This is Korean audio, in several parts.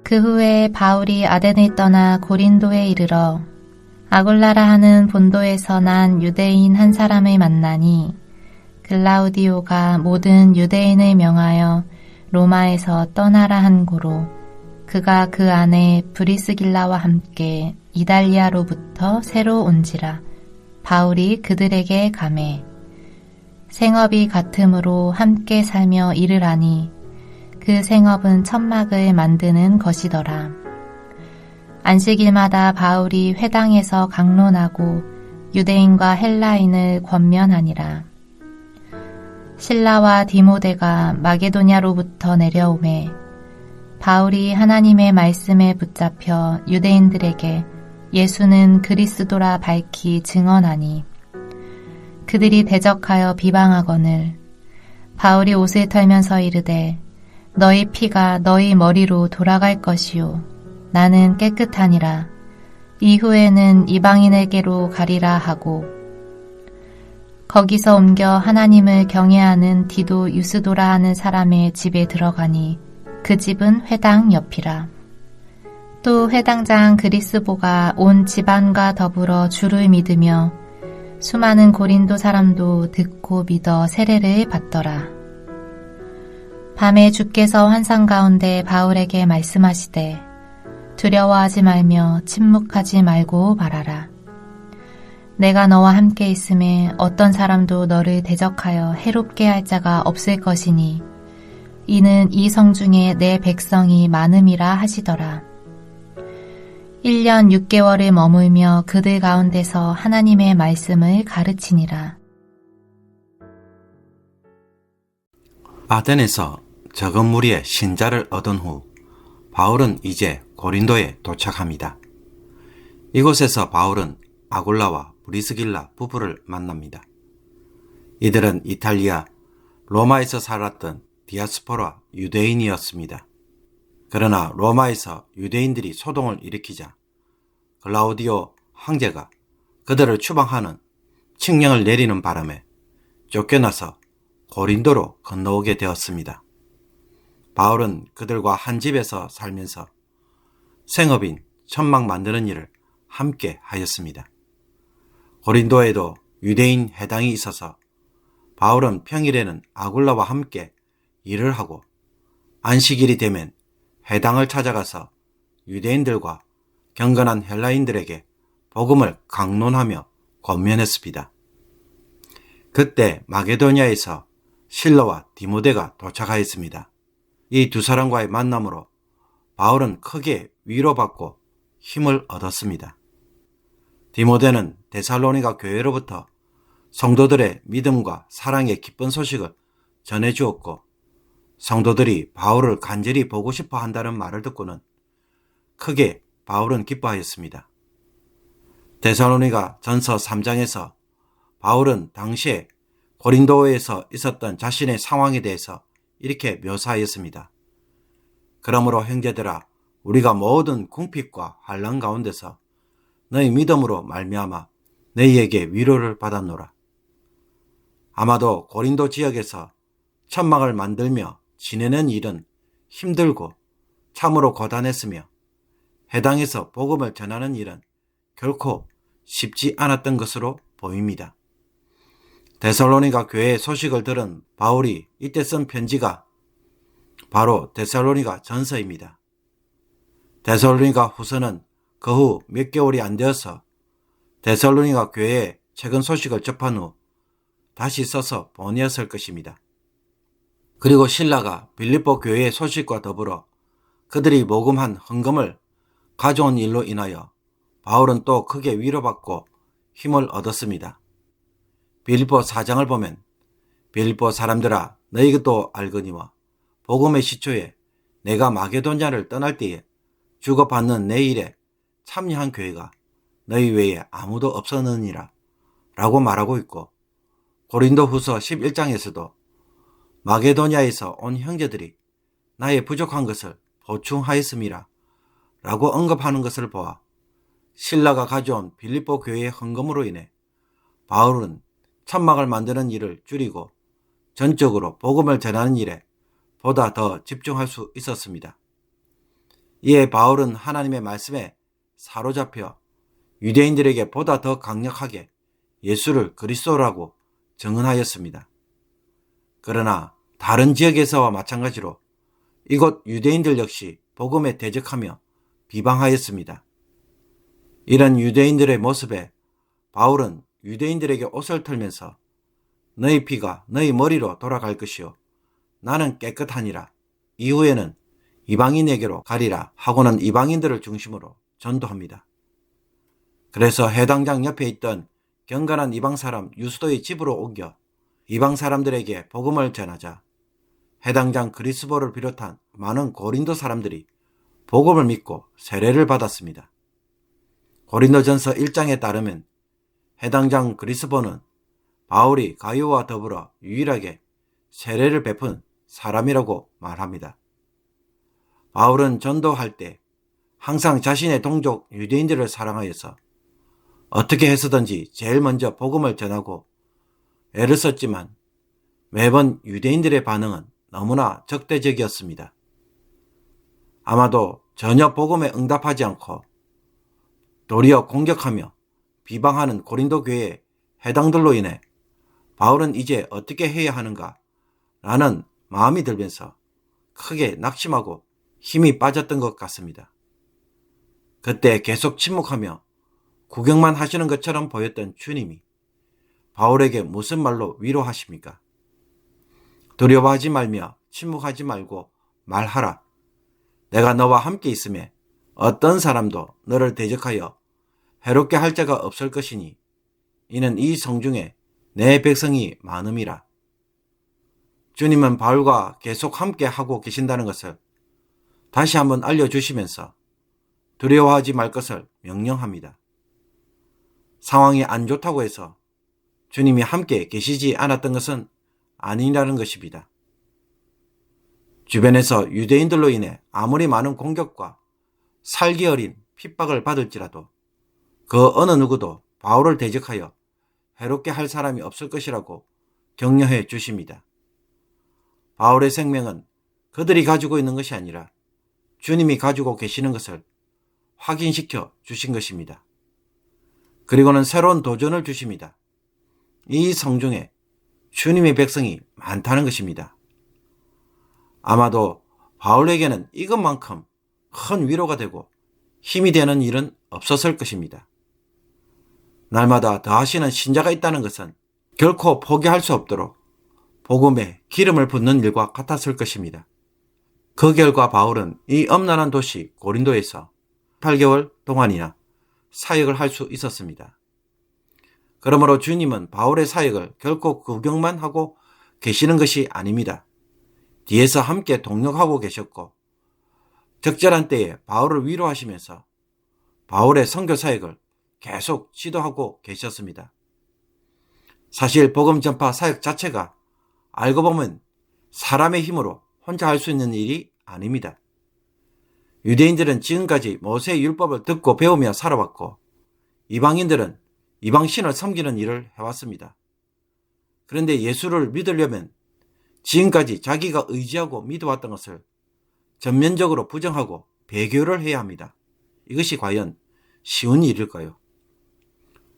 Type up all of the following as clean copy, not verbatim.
그 후에 바울이 아덴을 떠나 고린도에 이르러 아굴라라 하는 본도에서 난 유대인 한 사람을 만나니 글라우디오가 모든 유대인을 명하여 로마에서 떠나라 한 고로 그가 그 안에 브리스길라와 함께 이달리아로부터 새로 온지라. 바울이 그들에게 가매 생업이 같으므로 함께 살며 일을 하니 그 생업은 천막을 만드는 것이더라. 안식일마다 바울이 회당에서 강론하고 유대인과 헬라인을 권면하니라. 실라와 디모데가 마게도냐로부터 내려오매 바울이 하나님의 말씀에 붙잡혀 유대인들에게 예수는 그리스도라 밝히 증언하니 그들이 대적하여 비방하거늘 바울이 옷을 털면서 이르되 너희 피가 너희 머리로 돌아갈 것이요 나는 깨끗하니라. 이후에는 이방인에게로 가리라 하고 거기서 옮겨 하나님을 경외하는 디도 유스도라 하는 사람의 집에 들어가니 그 집은 회당 옆이라. 또 회당장 그리스보가 온 집안과 더불어 주를 믿으며 수많은 고린도 사람도 듣고 믿어 세례를 받더라. 밤에 주께서 환상 가운데 바울에게 말씀하시되 두려워하지 말며 침묵하지 말고 말하라. 내가 너와 함께 있음에 어떤 사람도 너를 대적하여 해롭게 할 자가 없을 것이니 이는 이 성중에 내 백성이 많음이라 하시더라. 1년 6개월을 머물며 그들 가운데서 하나님의 말씀을 가르치니라. 아덴에서 적은 무리의 신자를 얻은 후 바울은 이제 고린도에 도착합니다. 이곳에서 바울은 아굴라와 브리스길라 부부를 만납니다. 이들은 이탈리아, 로마에서 살았던 디아스포라 유대인이었습니다. 그러나 로마에서 유대인들이 소동을 일으키자 글라우디오 황제가 그들을 추방하는 칙령을 내리는 바람에 쫓겨나서 고린도로 건너오게 되었습니다. 바울은 그들과 한 집에서 살면서 생업인 천막 만드는 일을 함께 하였습니다. 고린도에도 유대인 회당이 있어서 바울은 평일에는 아굴라와 함께 일을 하고 안식일이 되면 회당을 찾아가서 유대인들과 경건한 헬라인들에게 복음을 강론하며 권면했습니다. 그때 마게도냐에서 실라와 디모데가 도착하였습니다. 이 두 사람과의 만남으로 바울은 크게 위로받고 힘을 얻었습니다. 디모데는 데살로니가 교회로부터 성도들의 믿음과 사랑의 기쁜 소식을 전해주었고 성도들이 바울을 간절히 보고 싶어 한다는 말을 듣고는 크게 바울은 기뻐하였습니다. 데살로니가 전서 3장에서 바울은 당시에 고린도에서 있었던 자신의 상황에 대해서 이렇게 묘사하였습니다. 그러므로 형제들아 우리가 모든 궁핍과 환난 가운데서 너희 믿음으로 말미암아 너희에게 위로를 받았노라. 아마도 고린도 지역에서 천막을 만들며 지내는 일은 힘들고 참으로 고단했으며 해당에서 복음을 전하는 일은 결코 쉽지 않았던 것으로 보입니다. 데살로니가 교회의 소식을 들은 바울이 이때 쓴 편지가 바로 데살로니가 전서입니다. 데살로니가 후서는 그 후 몇 개월이 안 되어서 데살로니가 교회의 최근 소식을 접한 후 다시 써서 보내었을 것입니다. 그리고 실라가 빌립보 교회의 소식과 더불어 그들이 모금한 헌금을 가져온 일로 인하여 바울은 또 크게 위로받고 힘을 얻었습니다. 빌립보 4장을 보면 빌립보 사람들아 너희도 알거니와 복음의 시초에 내가 마게도냐를 떠날 때에 주고받는 내 일에 참여한 교회가 너희 외에 아무도 없었느니라 라고 말하고 있고 고린도 후서 11장에서도 마게도냐에서 온 형제들이 나의 부족한 것을 보충하였음이라 라고 언급하는 것을 보아 실라가 가져온 빌립보 교회의 헌금으로 인해 바울은 천막을 만드는 일을 줄이고 전적으로 복음을 전하는 일에 보다 더 집중할 수 있었습니다. 이에 바울은 하나님의 말씀에 사로잡혀 유대인들에게 보다 더 강력하게 예수를 그리스도라고 증언하였습니다. 그러나 다른 지역에서와 마찬가지로 이곳 유대인들 역시 복음에 대적하며 비방하였습니다. 이런 유대인들의 모습에 바울은 유대인들에게 옷을 털면서 너희 피가 너희 머리로 돌아갈 것이요 나는 깨끗하니라. 이후에는 이방인에게로 가리라 하고는 이방인들을 중심으로 전도합니다. 그래서 해당장 옆에 있던 경건한 이방 사람 유스도의 집으로 옮겨 이방 사람들에게 복음을 전하자 해당장 그리스보를 비롯한 많은 고린도 사람들이 복음을 믿고 세례를 받았습니다. 고린도전서 1장에 따르면 해당장 그리스보는 바울이 가이오와 더불어 유일하게 세례를 베푼 사람이라고 말합니다. 바울은 전도할 때 항상 자신의 동족 유대인들을 사랑하여서 어떻게 해서든지 제일 먼저 복음을 전하고 애를 썼지만 매번 유대인들의 반응은 너무나 적대적이었습니다. 아마도 전혀 복음에 응답하지 않고 도리어 공격하며 비방하는 고린도 교회의 해당들로 인해 바울은 이제 어떻게 해야 하는가 라는 마음이 들면서 크게 낙심하고 힘이 빠졌던 것 같습니다. 그때 계속 침묵하며 구경만 하시는 것처럼 보였던 주님이 바울에게 무슨 말로 위로하십니까? 두려워하지 말며 침묵하지 말고 말하라. 내가 너와 함께 있음에 어떤 사람도 너를 대적하여 해롭게 할 자가 없을 것이니 이는 이 성중에 내 백성이 많음이라. 주님은 바울과 계속 함께 하고 계신다는 것을 다시 한번 알려주시면서 두려워하지 말 것을 명령합니다. 상황이 안 좋다고 해서 주님이 함께 계시지 않았던 것은 아니라는 것입니다. 주변에서 유대인들로 인해 아무리 많은 공격과 살기 어린 핍박을 받을지라도 그 어느 누구도 바울을 대적하여 해롭게 할 사람이 없을 것이라고 격려해 주십니다. 바울의 생명은 그들이 가지고 있는 것이 아니라 주님이 가지고 계시는 것을 확인시켜 주신 것입니다. 그리고는 새로운 도전을 주십니다. 이 성중에 주님의 백성이 많다는 것입니다. 아마도 바울에게는 이것만큼 큰 위로가 되고 힘이 되는 일은 없었을 것입니다. 날마다 더하시는 신자가 있다는 것은 결코 포기할 수 없도록 복음에 기름을 붓는 일과 같았을 것입니다. 그 결과 바울은 이 엄란한 도시 고린도에서 8개월 동안이나 사역을 할 수 있었습니다. 그러므로 주님은 바울의 사역을 결코 구경만 하고 계시는 것이 아닙니다. 뒤에서 함께 동력하고 계셨고 적절한 때에 바울을 위로하시면서 바울의 선교 사역을 계속 지도하고 계셨습니다. 사실 복음 전파 사역 자체가 알고 보면 사람의 힘으로 혼자 할 수 있는 일이 아닙니다. 유대인들은 지금까지 모세의 율법을 듣고 배우며 살아왔고 이방인들은 이방신을 섬기는 일을 해왔습니다. 그런데 예수를 믿으려면 지금까지 자기가 의지하고 믿어왔던 것을 전면적으로 부정하고 배교를 해야 합니다. 이것이 과연 쉬운 일일까요?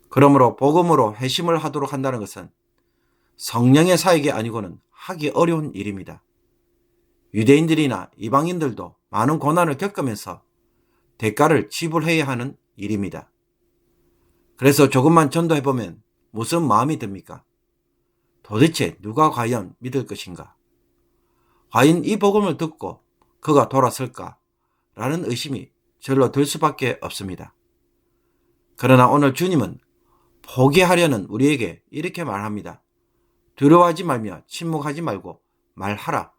그러므로 복음으로 회심을 하도록 한다는 것은 성령의 사역이 아니고는 하기 어려운 일입니다. 유대인들이나 이방인들도 많은 고난을 겪으면서 대가를 지불해야 하는 일입니다. 그래서 조금만 전도해보면 무슨 마음이 듭니까? 도대체 누가 과연 믿을 것인가? 과연 이 복음을 듣고 그가 돌아설까? 라는 의심이 절로 들 수밖에 없습니다. 그러나 오늘 주님은 포기하려는 우리에게 이렇게 말합니다. 두려워하지 말며 침묵하지 말고 말하라.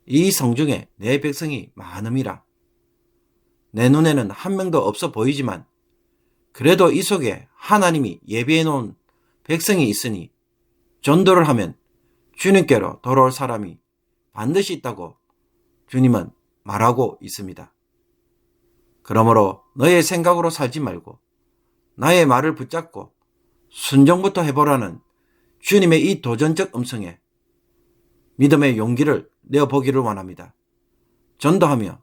이 성중에 내 백성이 많음이라. 내 눈에는 한 명도 없어 보이지만 그래도 이 속에 하나님이 예비해 놓은 백성이 있으니 전도를 하면 주님께로 돌아올 사람이 반드시 있다고 주님은 말하고 있습니다. 그러므로 너의 생각으로 살지 말고 나의 말을 붙잡고 순종부터 해보라는 주님의 이 도전적 음성에 믿음의 용기를 내어보기를 원합니다. 전도하며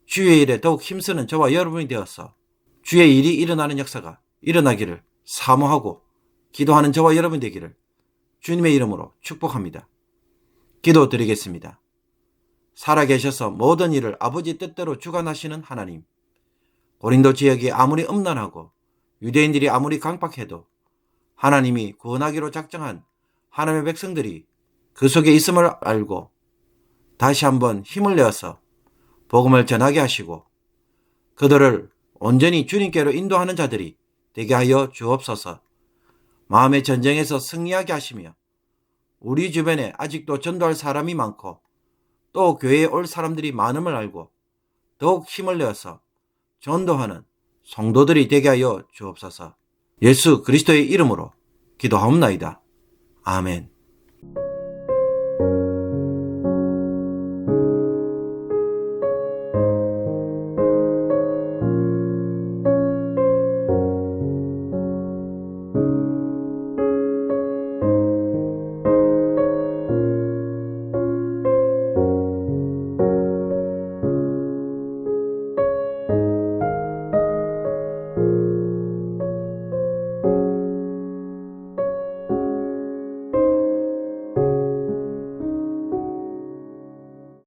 주의 일에 더욱 힘쓰는 저와 여러분이 되어서 주의 일이 일어나는 역사가 일어나기를 사모하고 기도하는 저와 여러분 되기를 주님의 이름으로 축복합니다. 기도드리겠습니다. 살아계셔서 모든 일을 아버지 뜻대로 주관하시는 하나님, 고린도 지역이 아무리 음란하고 유대인들이 아무리 강박해도 하나님이 구원하기로 작정한 하나님의 백성들이 그 속에 있음을 알고 다시 한번 힘을 내어서 복음을 전하게 하시고 그들을 온전히 주님께로 인도하는 자들이 되게 하여 주옵소서. 마음의 전쟁에서 승리하게 하시며 우리 주변에 아직도 전도할 사람이 많고 또 교회에 올 사람들이 많음을 알고 더욱 힘을 내어서 전도하는 성도들이 되게 하여 주옵소서. 예수 그리스도의 이름으로 기도하옵나이다. 아멘.